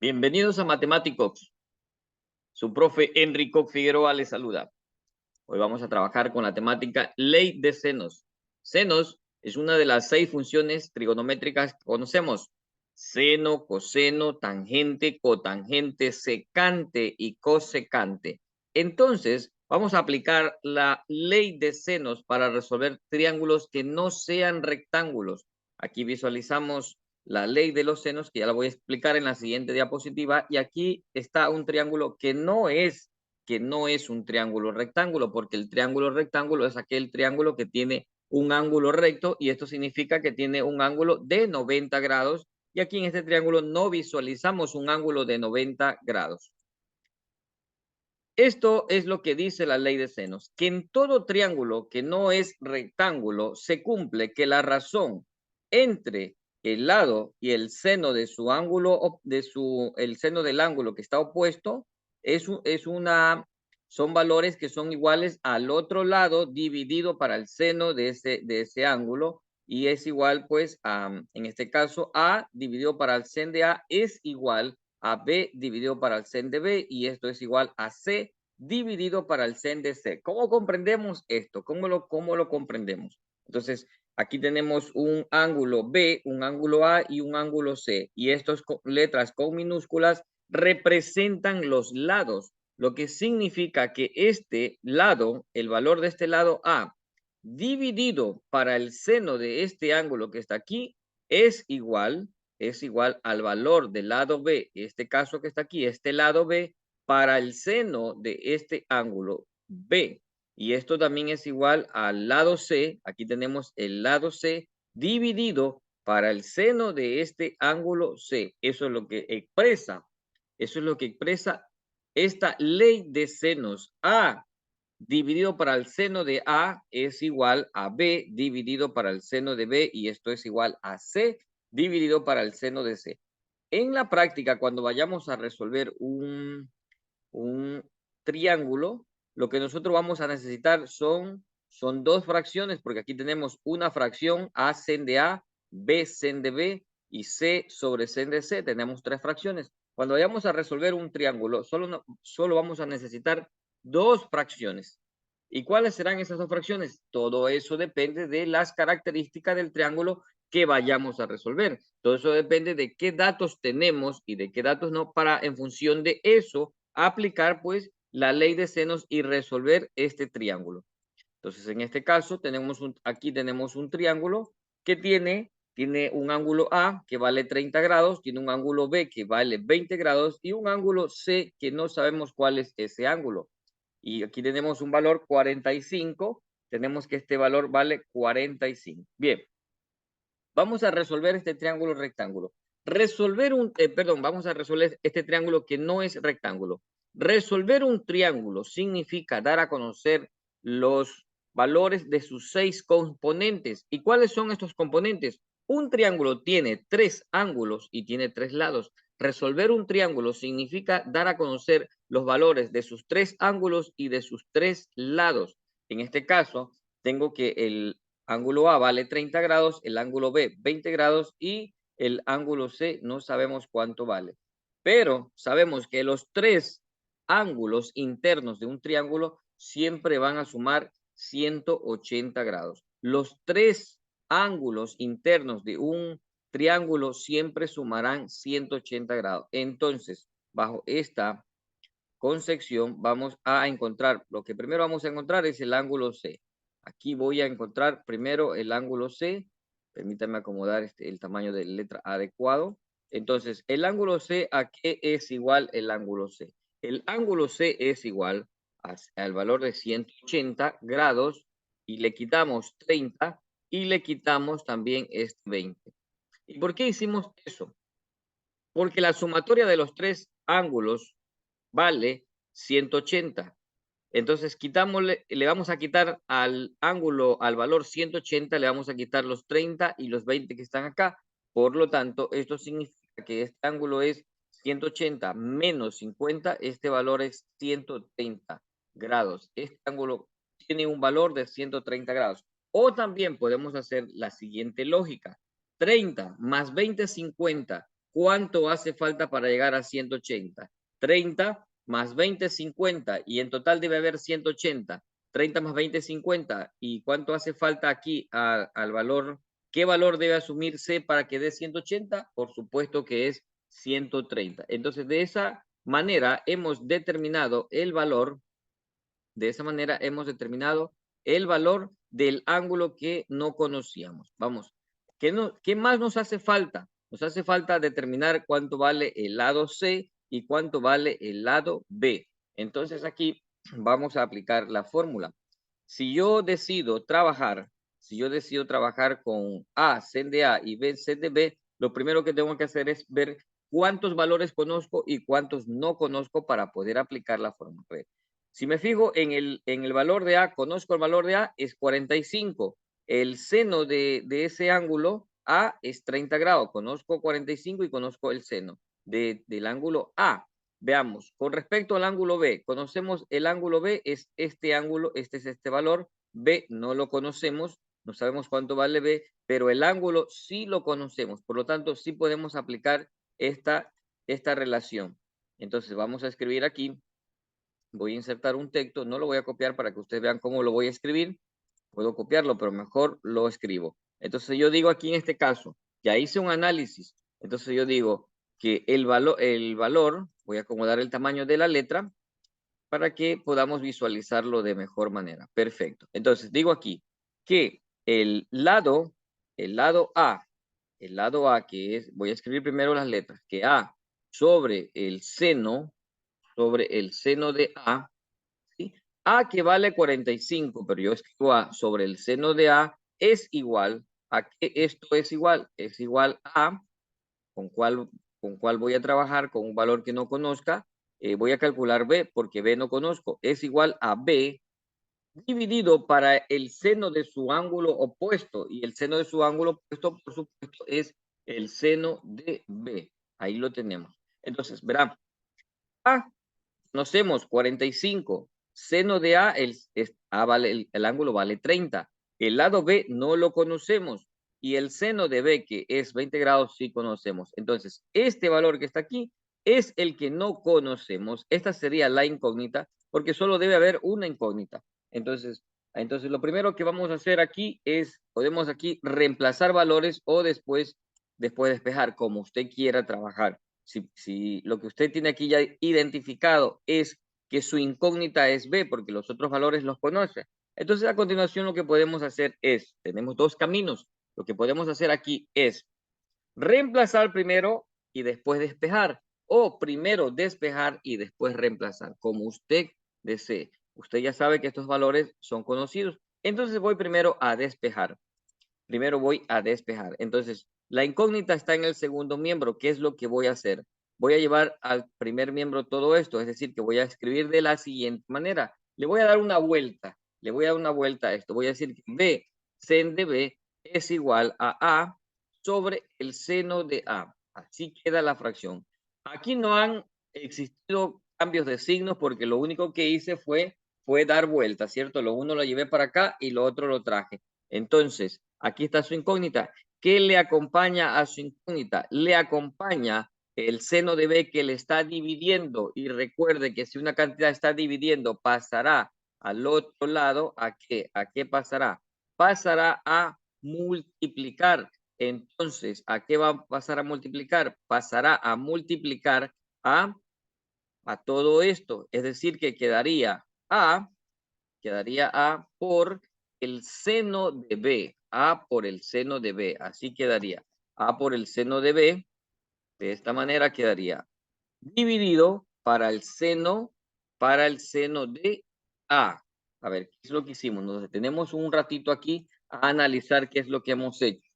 Bienvenidos a Matemáticos. Su profe Enrico Figueroa les saluda. Hoy vamos a trabajar con la temática ley de senos. Senos es una de las 6 funciones trigonométricas que conocemos. Seno, coseno, tangente, cotangente, secante y cosecante. Entonces, vamos a aplicar la ley de senos para resolver triángulos que no sean rectángulos. Aquí visualizamos la ley de los senos, que ya la voy a explicar en la siguiente diapositiva. Y aquí está un triángulo que no es un triángulo rectángulo, porque el triángulo rectángulo es aquel triángulo que tiene un ángulo recto y esto significa que tiene un ángulo de 90 grados y aquí en este triángulo no visualizamos un ángulo de 90 grados. Esto es lo que dice la ley de senos, que en todo triángulo que no es rectángulo se cumple que la razón entre el lado y el seno de su ángulo, el seno del ángulo que está opuesto, son valores que son iguales al otro lado dividido para el seno de ese ángulo y es igual pues en este caso A dividido para el sen de A es igual a B dividido para el sen de B y esto es igual a C dividido para el sen de C. ¿Cómo comprendemos esto? ¿Cómo lo comprendemos? Entonces, aquí tenemos un ángulo B, un ángulo A y un ángulo C. Y estas letras con minúsculas representan los lados, lo que significa que este lado, el valor de este lado A, dividido para el seno de este ángulo que está aquí, es igual al valor del lado B, este caso que está aquí, este lado B, para el seno de este ángulo B. Y esto también es igual al lado C, aquí tenemos el lado C dividido para el seno de este ángulo C. Eso es lo que expresa esta ley de senos. A dividido para el seno de A es igual a B dividido para el seno de B y esto es igual a C dividido para el seno de C. En la práctica, cuando vayamos a resolver un triángulo, lo que nosotros vamos a necesitar son 2 fracciones, porque aquí tenemos una fracción A sen de A, B sen de B y C sobre sen de C. Tenemos 3 fracciones. Cuando vayamos a resolver un triángulo, solo vamos a necesitar 2 fracciones. ¿Y cuáles serán esas 2 fracciones? Todo eso depende de las características del triángulo que vayamos a resolver. Todo eso depende de qué datos tenemos y de qué datos no, para en función de eso aplicar pues la ley de senos y resolver este triángulo. Entonces, en este caso, aquí tenemos un triángulo que tiene un ángulo A que vale 30 grados, tiene un ángulo B que vale 20 grados y un ángulo C que no sabemos cuál es ese ángulo. Y aquí tenemos un valor 45, tenemos que este valor vale 45. Bien, vamos a resolver este triángulo rectángulo. Vamos a resolver este triángulo que no es rectángulo. Resolver un triángulo significa dar a conocer los valores de sus 6 componentes. ¿Y cuáles son estos componentes? Un triángulo tiene 3 ángulos y tiene 3 lados. Resolver un triángulo significa dar a conocer los valores de sus 3 ángulos y de sus 3 lados. En este caso, tengo que el ángulo A vale 30 grados, el ángulo B 20 grados y el ángulo C no sabemos cuánto vale. Pero sabemos que los 3 ángulos internos de un triángulo siempre van a sumar 180 grados. Los 3 ángulos internos de un triángulo siempre sumarán 180 grados. Entonces, bajo esta concepción vamos a encontrar, lo que primero vamos a encontrar es el ángulo C. Aquí voy a encontrar primero el ángulo C. Permítanme acomodar el tamaño de la letra adecuado. Entonces, el ángulo C, ¿a qué es igual el ángulo C? El ángulo C es igual al valor de 180 grados y le quitamos 30 y le quitamos también este 20. ¿Y por qué hicimos eso? Porque la sumatoria de los 3 ángulos vale 180. Entonces le vamos a quitar al ángulo, al valor 180, le vamos a quitar los 30 y los 20 que están acá. Por lo tanto, esto significa que este ángulo es 180 menos 50, este valor es 130 grados. Este ángulo tiene un valor de 130 grados. O también podemos hacer la siguiente lógica. 30 más 20 es 50. ¿cuánto hace falta para llegar a 180? 30 más 20, 50. Y en total debe haber 180. 30 más 20, 50. ¿Y cuánto hace falta aquí al valor? ¿Qué valor debe asumir C para que dé 180? Por supuesto que es 130. Entonces, de esa manera hemos determinado el valor. De esa manera hemos determinado el valor del ángulo que no conocíamos. Vamos, ¿qué más nos hace falta? Nos hace falta determinar cuánto vale el lado C y cuánto vale el lado B. Entonces aquí vamos a aplicar la fórmula. Si yo decido trabajar con A, sen de A y B, sen de B, lo primero que tengo que hacer es ver cuántos valores conozco y cuántos no conozco para poder aplicar la fórmula. Si me fijo en el valor de A, conozco el valor de A, es 45. El seno de ese ángulo A es 30 grados. Conozco 45 y conozco el seno del ángulo A. Veamos, con respecto al ángulo B, conocemos el ángulo B, es este ángulo, este es este valor. B no lo conocemos, no sabemos cuánto vale B, pero el ángulo sí lo conocemos. Por lo tanto, sí podemos aplicar esta relación. Entonces, vamos a escribir aquí. Voy a insertar un texto, no lo voy a copiar para que ustedes vean cómo lo voy a escribir. Puedo copiarlo, pero mejor lo escribo. Entonces yo digo aquí en este caso, ya hice un análisis. Entonces yo digo que el valor, voy a acomodar el tamaño de la letra para que podamos visualizarlo de mejor manera. Perfecto. Entonces digo aquí que el lado A que es, voy a escribir primero las letras, que A sobre el seno de A, ¿sí? A que vale 45, pero yo escribo A sobre el seno de A es igual a que esto es igual a, ¿con cuál voy a trabajar? Con un valor que no conozca, voy a calcular B porque B no conozco, es igual a B dividido para el seno de su ángulo opuesto, y el seno de su ángulo opuesto, por supuesto, es el seno de B. Ahí lo tenemos. Entonces, verán, A conocemos 45, seno de A, vale, el ángulo vale 30. El lado B no lo conocemos y el seno de B, que es 20 grados, sí conocemos. Entonces, este valor que está aquí es el que no conocemos. Esta sería la incógnita, porque solo debe haber una incógnita. Entonces lo primero que vamos a hacer aquí es, podemos aquí reemplazar valores o después despejar, como usted quiera trabajar. Si lo que usted tiene aquí ya identificado es que su incógnita es B, porque los otros valores los conoce. Entonces, a continuación, lo que podemos hacer es, tenemos dos caminos. Lo que podemos hacer aquí es reemplazar primero y después despejar, o primero despejar y después reemplazar, como usted desee. Usted ya sabe que estos valores son conocidos. Entonces, voy primero a despejar. Entonces, la incógnita está en el segundo miembro. ¿Qué es lo que voy a hacer? Voy a llevar al primer miembro todo esto, es decir, que voy a escribir de la siguiente manera. Le voy a dar una vuelta. A esto. Voy a decir que B, sen de B, es igual a A sobre el seno de A. Así queda la fracción. Aquí no han existido cambios de signos porque lo único que hice fue dar vuelta, ¿cierto? Lo uno lo llevé para acá y lo otro lo traje. Entonces, aquí está su incógnita. ¿Qué le acompaña a su incógnita? Le acompaña el seno de B que le está dividiendo. Y recuerde que si una cantidad está dividiendo, pasará al otro lado. ¿A qué? ¿A qué pasará? Pasará a multiplicar. Entonces, ¿a qué va a pasar a multiplicar? Pasará a multiplicar a todo esto. Es decir, que quedaría A por el seno de B. A por el seno de B. Así quedaría. A por el seno de B. De esta manera quedaría dividido para el seno de A. A ver, ¿qué es lo que hicimos? Nos detenemos un ratito aquí a analizar qué es lo que hemos hecho.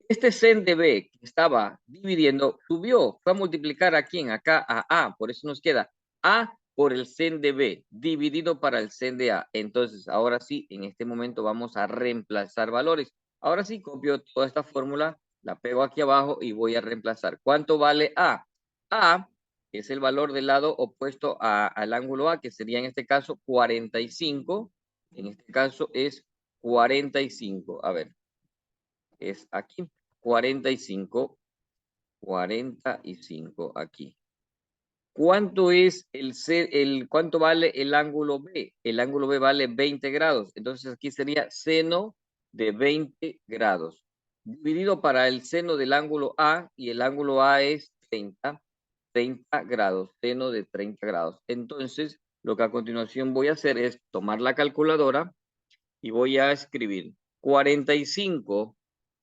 Este sen de B que estaba dividiendo subió, fue a multiplicar a quién, acá a A, por eso nos queda A por el sen de B dividido para el sen de A. Entonces, ahora sí, en este momento vamos a reemplazar valores. Ahora sí, copio toda esta fórmula, la pego aquí abajo y voy a reemplazar. ¿Cuánto vale A? A es el valor del lado opuesto al ángulo A, que sería en este caso 45. En este caso es 45. A ver, es aquí 45. 45 aquí. ¿Cuánto es cuánto vale el ángulo B? El ángulo B vale 20 grados. Entonces aquí sería seno de 20 grados. Dividido para el seno del ángulo A, y el ángulo A es 30 grados, seno de 30 grados. Entonces, lo que a continuación voy a hacer es tomar la calculadora y voy a escribir 45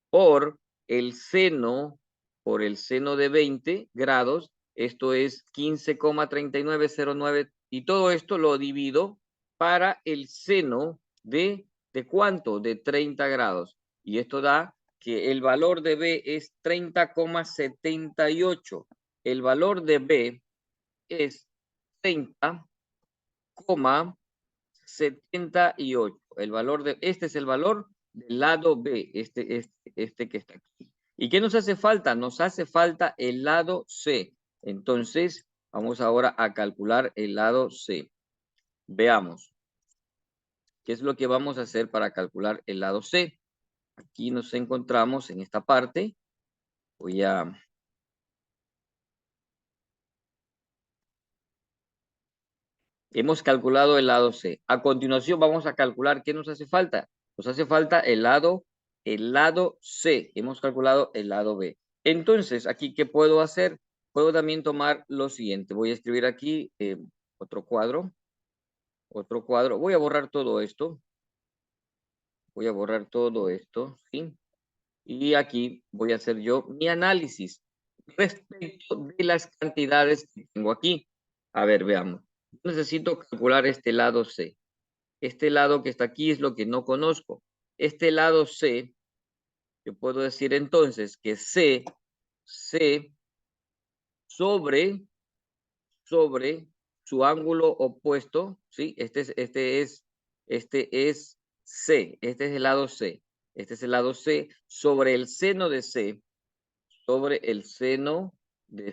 por el seno de 20 grados, esto es 15,3909, y todo esto lo divido para el seno ¿de cuánto? De 30 grados. Y esto da que el valor de B es 30,78. El valor de B es 30,78. Este es el valor del lado B, este que está aquí. ¿Y qué nos hace falta? Nos hace falta el lado C. Entonces, vamos ahora a calcular el lado C. Veamos. ¿Qué es lo que vamos a hacer para calcular el lado C? Aquí nos encontramos en esta parte. Hemos calculado el lado C. A continuación vamos a calcular qué nos hace falta. Nos hace falta el lado C. Hemos calculado el lado B. Entonces, aquí, ¿qué puedo hacer? Puedo también tomar lo siguiente. Voy a escribir aquí otro cuadro. Voy a borrar todo esto. ¿Sí? Y aquí voy a hacer yo mi análisis respecto de las cantidades que tengo aquí. A ver, veamos. Necesito calcular este lado C. Este lado que está aquí es lo que no conozco. Este lado C, yo puedo decir entonces que C sobre su ángulo opuesto, ¿sí? Este es C, este es el lado C. Este es el lado C sobre el seno de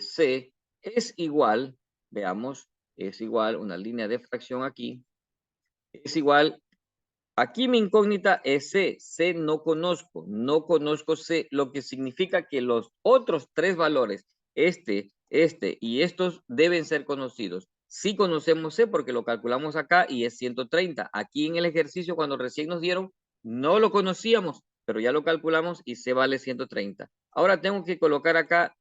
C, es igual, veamos, es igual, una línea de fracción aquí, es igual. Aquí mi incógnita es C. C no conozco C, lo que significa que los otros tres valores, este y estos, deben ser conocidos. Sí conocemos C porque lo calculamos acá y es 130. Aquí en el ejercicio, cuando recién nos dieron, no lo conocíamos, pero ya lo calculamos y C vale 130. Ahora tengo que colocar acá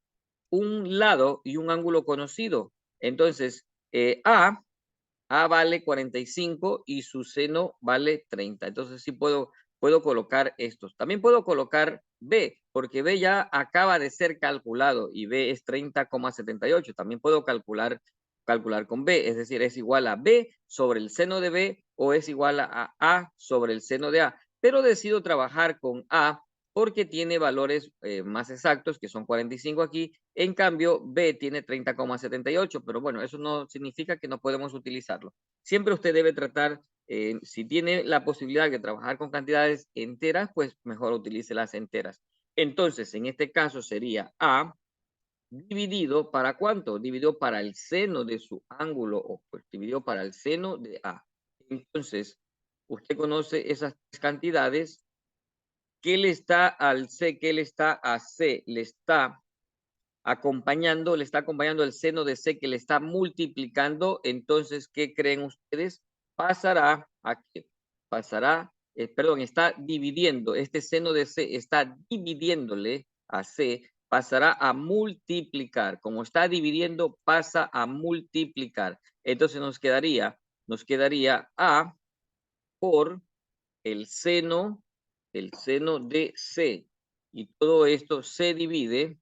un lado y un ángulo conocido. Entonces, A vale 45 y su seno vale 30. Entonces sí puedo colocar estos. También puedo colocar B, porque B ya acaba de ser calculado y B es 30,78. También puedo calcular con B, es decir, es igual a B sobre el seno de B o es igual a sobre el seno de A. Pero decido trabajar con A porque tiene valores más exactos, que son 45 aquí. En cambio, B tiene 30,78, pero bueno, eso no significa que no podemos utilizarlo. Siempre usted debe tratar, si tiene la posibilidad de trabajar con cantidades enteras, pues mejor utilice las enteras. Entonces, en este caso sería A dividido, ¿para cuánto? Dividido para el seno de su ángulo, o pues dividido para el seno de A. Entonces, usted conoce esas cantidades. ¿Qué le está al C? ¿Qué le está a C? Le está acompañando el seno de C, que le está multiplicando. Entonces, ¿qué creen ustedes? Pasará a qué? Perdón, está dividiendo, este seno de C está dividiéndole a C, pasará a multiplicar. Como está dividiendo, pasa a multiplicar. Entonces nos quedaría A por el seno de C. Y todo esto se divide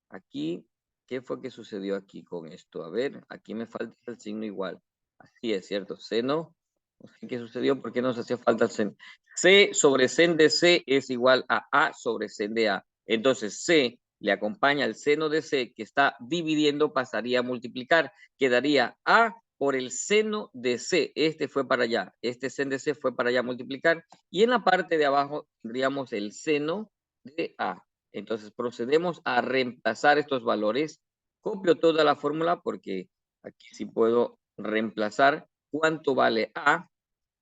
aquí. ¿Qué fue que sucedió aquí con esto? A ver, aquí me falta el signo igual. Así es, ¿cierto? Seno, no sé qué sucedió, ¿por qué nos hacía falta el seno? C sobre sen de C es igual a A sobre sen de A. Entonces, C le acompaña al seno de C, que está dividiendo, pasaría a multiplicar. Quedaría A por el seno de C. Este fue para allá. Este sen de C fue para allá a multiplicar. Y en la parte de abajo tendríamos el seno de A. Entonces procedemos a reemplazar estos valores. Copio toda la fórmula porque aquí sí puedo reemplazar cuánto vale A.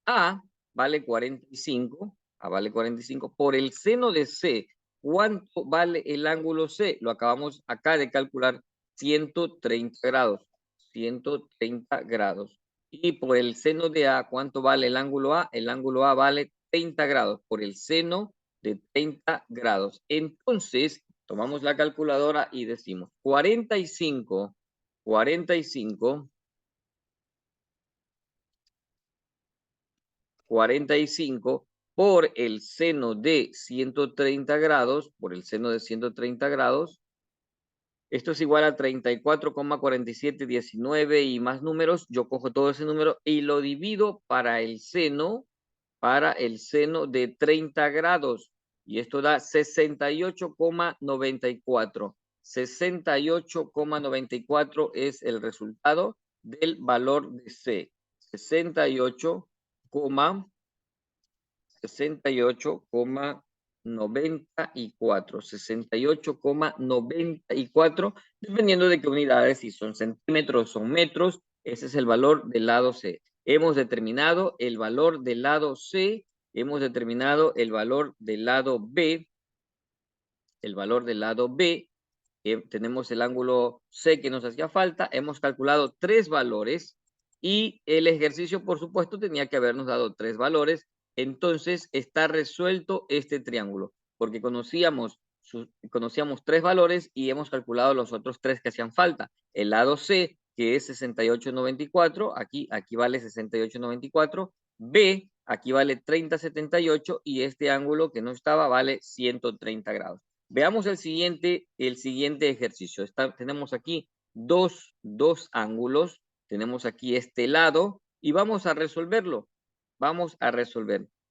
A vale 45. A vale 45 por el seno de C. ¿Cuánto vale el ángulo C? Lo acabamos acá de calcular, 130 grados. 130 grados. Y por el seno de A, ¿cuánto vale el ángulo A? El ángulo A vale 30 grados por el seno de 30 grados. Entonces, tomamos la calculadora y decimos 45 por el seno de 130 grados, esto es igual a 34,4719 y más números. Yo cojo todo ese número y lo divido para el seno de 30 grados. Y esto da 68,94. 68,94 es el resultado del valor de C. 68,94, dependiendo de qué unidades, si son centímetros, son metros, ese es el valor del lado C. Hemos determinado el valor del lado C, hemos determinado el valor del lado B, tenemos el ángulo C que nos hacía falta, hemos calculado 3 valores y el ejercicio, por supuesto, tenía que habernos dado 3 valores. Entonces está resuelto este triángulo, porque conocíamos 3 valores y hemos calculado los otros 3 que hacían falta. El lado C, que es 68,94, aquí vale 68,94. B, aquí vale 30,78 y este ángulo que no estaba vale 130 grados. Veamos el siguiente ejercicio. Tenemos aquí dos ángulos. Tenemos aquí este lado y vamos a resolverlo.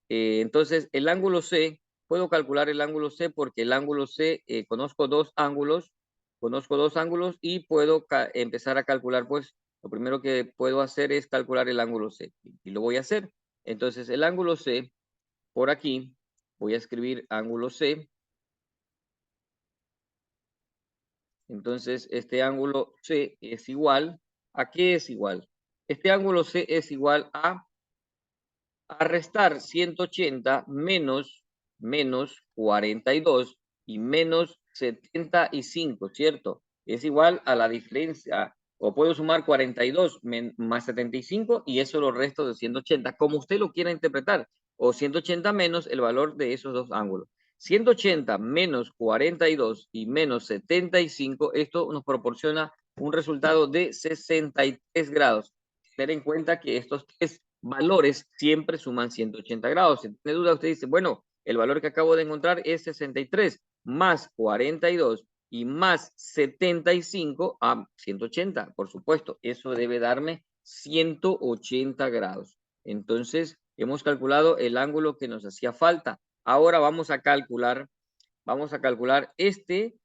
Entonces, el ángulo C, puedo calcular el ángulo C porque el ángulo C, conozco dos ángulos y puedo empezar a calcular, pues, lo primero que puedo hacer es calcular el ángulo C y lo voy a hacer. Entonces, el ángulo C, por aquí, voy a escribir ángulo C. Entonces, este ángulo C es igual, ¿a qué es igual? Este ángulo C es igual a restar 180 menos 42 y menos 75, ¿cierto? Es igual a la diferencia, o puedo sumar 42 más 75 y eso lo resto de 180, como usted lo quiera interpretar, o 180 menos el valor de esos dos ángulos. 180 menos 42 y menos 75, esto nos proporciona un resultado de 63 grados. Tener en cuenta que estos tres valores siempre suman 180 grados. Si tiene duda, usted dice, bueno, el valor que acabo de encontrar es 63 más 42 y más 75 a 180, por supuesto. Eso debe darme 180 grados. Entonces, hemos calculado el ángulo que nos hacía falta. Ahora vamos a calcular este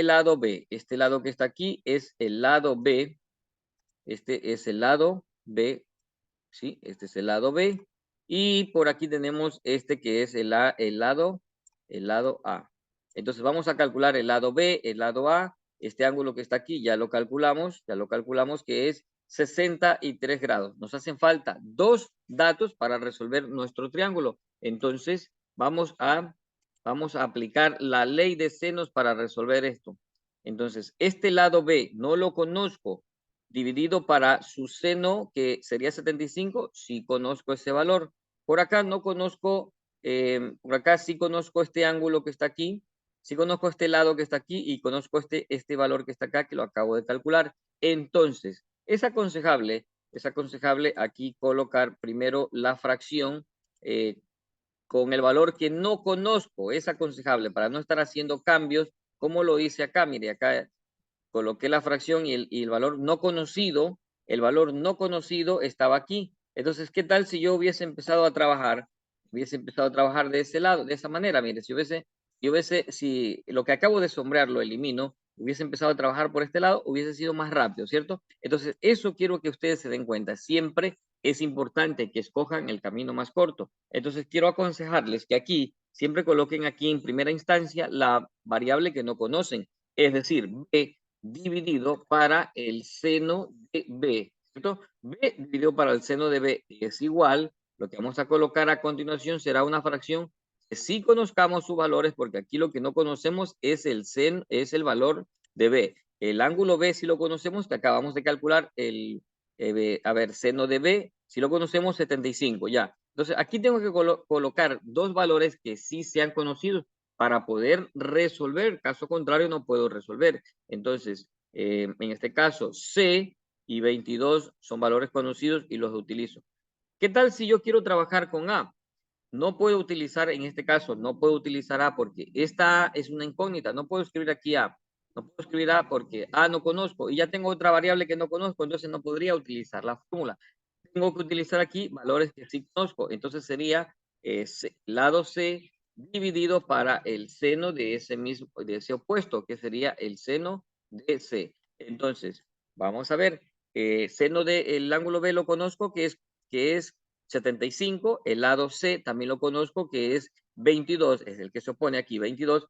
lado B. Este lado que está aquí es el lado B. Este es el lado B, ¿sí? Este es el lado B. Y por aquí tenemos este que es el lado A. Entonces vamos a calcular el lado B, el lado A. Este ángulo que está aquí ya lo calculamos que es 63 grados. Nos hacen falta dos datos para resolver nuestro triángulo. Entonces vamos a aplicar la ley de senos para resolver esto. Entonces, este lado B no lo conozco, dividido para su seno, que sería 75, sí conozco ese valor. Por acá no conozco, por acá sí conozco este ángulo que está aquí, sí conozco este lado que está aquí y conozco este valor que está acá, que lo acabo de calcular. Entonces, es aconsejable aquí colocar primero la fracción con el valor que no conozco. Es aconsejable para no estar haciendo cambios como lo hice acá. Mire, acá coloqué la fracción y el valor no conocido, estaba aquí. Entonces, ¿qué tal si yo hubiese empezado a trabajar de ese lado, de esa manera? Mire, si lo que acabo de sombrear lo elimino, hubiese empezado a trabajar por este lado, hubiese sido más rápido, ¿cierto? Entonces, eso quiero que ustedes se den cuenta. Siempre es importante que escojan el camino más corto. Entonces, quiero aconsejarles que aquí, siempre coloquen aquí en primera instancia la variable que no conocen, es decir, B dividido para el seno de B, ¿cierto? B dividido para el seno de B es igual, lo que vamos a colocar a continuación será una fracción que sí conozcamos sus valores, porque aquí lo que no conocemos es el valor de B. El ángulo B sí lo conocemos, que acabamos de calcular seno de B, si lo conocemos, 75, ya. Entonces, aquí tengo que colocar dos valores que sí sean conocidos para poder resolver. Caso contrario, no puedo resolver. Entonces, en este caso, C y 22 son valores conocidos y los utilizo. ¿Qué tal si yo quiero trabajar con A? No puedo utilizar, en este caso, no puedo utilizar A porque esta es una incógnita. No puedo escribir aquí A. No puedo escribir A porque A no conozco y ya tengo otra variable que no conozco, entonces no podría utilizar la fórmula. Tengo que utilizar aquí valores que sí conozco. Entonces sería lado C dividido para el seno de ese opuesto, que sería el seno de C. Entonces, vamos a ver, seno del ángulo B lo conozco, que es 75, el lado C también lo conozco, que es 22, es el que se opone aquí, 22.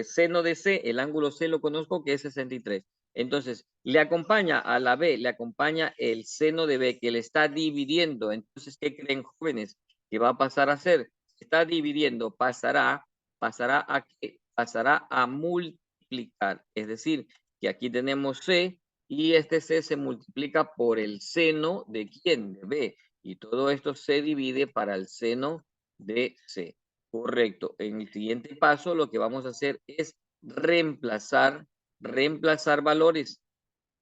Seno de C, el ángulo C lo conozco, que es 63. Entonces, le acompaña a la B, le acompaña el seno de B, que le está dividiendo. Entonces, ¿qué creen, jóvenes? ¿Qué va a pasar a hacer? Está dividiendo, pasará a ¿qué? Pasará a multiplicar. Es decir, que aquí tenemos C y este C se multiplica por el seno de ¿quién? De B. Y todo esto se divide para el seno de C. Correcto. En el siguiente paso, lo que vamos a hacer es reemplazar valores,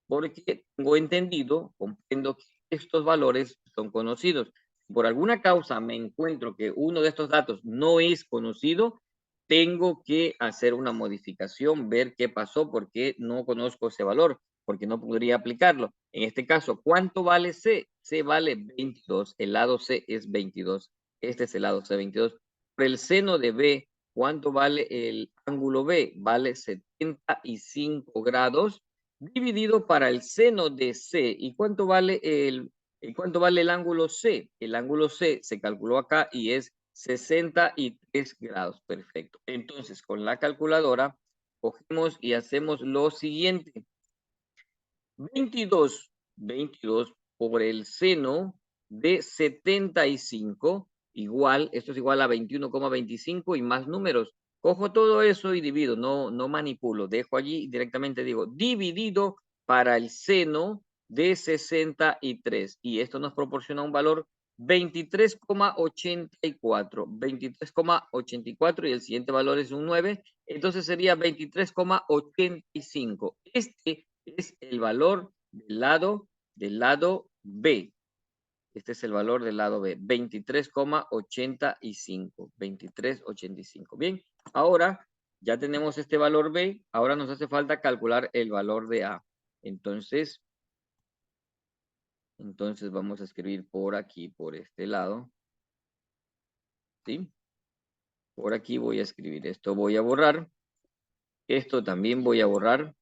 porque tengo entendido, comprendo que estos valores son conocidos. Por alguna causa me encuentro que uno de estos datos no es conocido, tengo que hacer una modificación, ver qué pasó, porque no conozco ese valor, porque no podría aplicarlo. En este caso, ¿cuánto vale C? C vale 22, el lado C es 22. Este es el lado C, 22. Por el seno de B, ¿cuánto vale el ángulo B? Vale 75 grados dividido para el seno de C. ¿Y cuánto vale el ángulo C? El ángulo C se calculó acá y es 63 grados. Perfecto. Entonces, con la calculadora, cogemos y hacemos lo siguiente. 22 por el seno de 75 igual, esto es igual a 21,25 y más números. Cojo todo eso y divido, no manipulo, dejo allí directamente digo dividido para el seno de 63 y esto nos proporciona un valor 23,84 y el siguiente valor es un 9, entonces sería 23,85. Este es el valor del lado B. Este es el valor del lado B, 23,85. 23,85. Bien, ahora ya tenemos este valor B, ahora nos hace falta calcular el valor de A. Entonces vamos a escribir por aquí, por este lado. ¿Sí? Por aquí voy a escribir esto, voy a borrar. Esto también voy a borrar.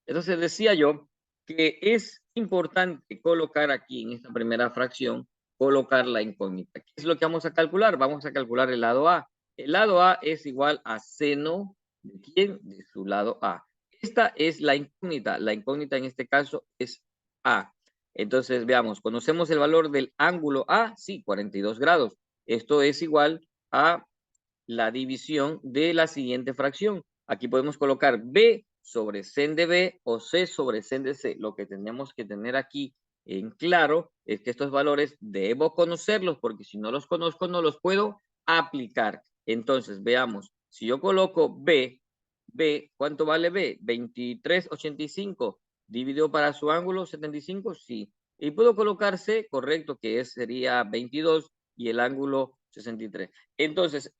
Entonces decía yo que es importante colocar aquí en esta primera fracción, colocar la incógnita. ¿Qué es lo que vamos a calcular? Vamos a calcular el lado A. El lado A es igual a seno de ¿quién? De su lado A. Esta es la incógnita. La incógnita en este caso es A. Entonces veamos, ¿conocemos el valor del ángulo A? Sí, 42 grados. Esto es igual a la división de la siguiente fracción. Aquí podemos colocar B sobre sen de B o C sobre sen de C. Lo que tenemos que tener aquí en claro es que estos valores debo conocerlos porque si no los conozco no los puedo aplicar. Entonces, veamos, si yo coloco B, ¿cuánto vale B? 23,85 dividido para su ángulo 75, sí. Y puedo colocar C, correcto, que sería 22 y el ángulo 63. Entonces,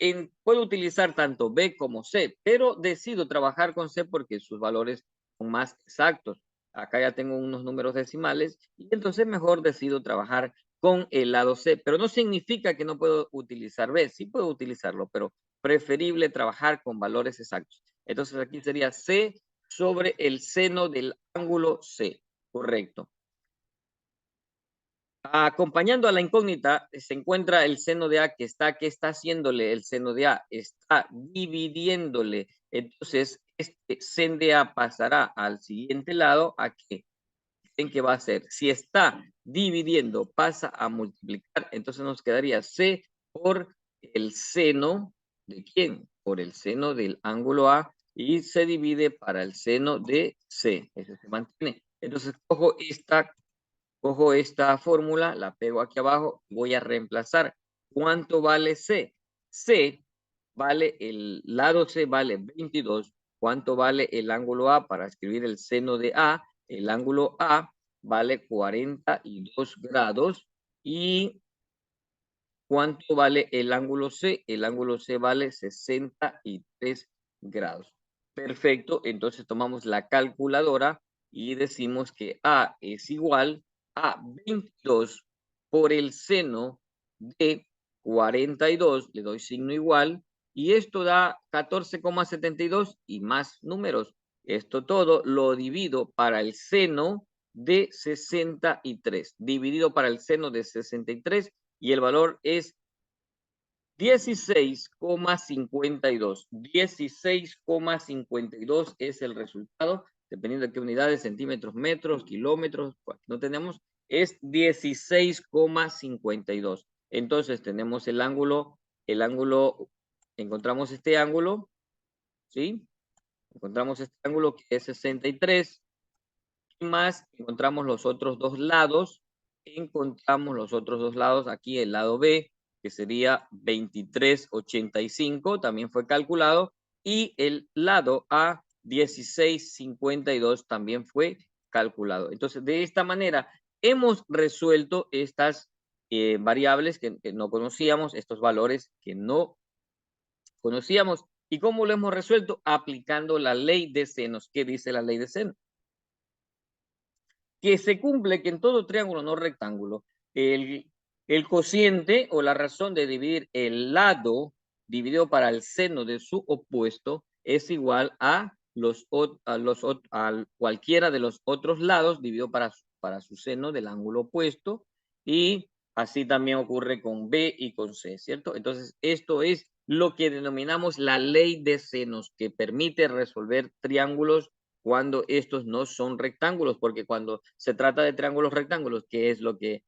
puedo utilizar tanto B como C, pero decido trabajar con C porque sus valores son más exactos. Acá ya tengo unos números decimales y entonces mejor decido trabajar con el lado C, pero no significa que no puedo utilizar B, sí puedo utilizarlo, pero preferible trabajar con valores exactos. Entonces aquí sería C sobre el seno del ángulo C, correcto. Acompañando a la incógnita se encuentra el seno de A ¿qué está haciéndole el seno de A? Está dividiéndole. Entonces, este seno de A pasará al siguiente lado. ¿A qué? ¿En qué va a ser? Si está dividiendo, pasa a multiplicar. Entonces nos quedaría C por el seno ¿de quién? Por el seno del ángulo A y se divide para el seno de C. Eso se mantiene. Entonces, cojo esta fórmula, la pego aquí abajo, voy a reemplazar. ¿Cuánto vale C? C vale, el lado C vale 22. ¿Cuánto vale el ángulo A? Para escribir el seno de A, el ángulo A vale 42 grados. ¿Y cuánto vale el ángulo C? El ángulo C vale 63 grados. Perfecto, entonces tomamos la calculadora y decimos que A es igual a 22 por el seno de 42, le doy signo igual, y esto da 14,72 y más números. Esto todo lo divido para el seno de 63, dividido para el seno de 63, y el valor es 16,52. 16,52 es el resultado, dependiendo de qué unidades, centímetros, metros, kilómetros, no tenemos, es 16,52. Entonces tenemos el ángulo, encontramos este ángulo, ¿sí? Encontramos este ángulo que es 63, y más encontramos los otros dos lados, aquí el lado B, que sería 23,85, también fue calculado, y el lado A, 16,52, también fue calculado. Entonces, de esta manera, hemos resuelto estas variables que no conocíamos, estos valores que no conocíamos. ¿Y cómo lo hemos resuelto? Aplicando la ley de senos. ¿Qué dice la ley de senos? Que se cumple que en todo triángulo no rectángulo, el cociente o la razón de dividir el lado dividido para el seno de su opuesto es igual a cualquiera de los otros lados dividido para su seno del ángulo opuesto, y así también ocurre con B y con C, ¿cierto? Entonces, esto es lo que denominamos la ley de senos, que permite resolver triángulos cuando estos no son rectángulos, porque cuando se trata de triángulos rectángulos, ¿qué es lo que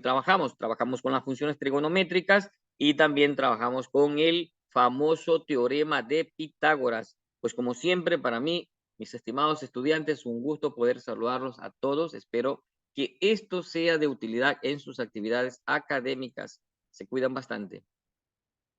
trabajamos? Trabajamos con las funciones trigonométricas y también trabajamos con el famoso teorema de Pitágoras. Pues como siempre, para mí, mis estimados estudiantes, un gusto poder saludarlos a todos. Espero que esto sea de utilidad en sus actividades académicas. Se cuidan bastante.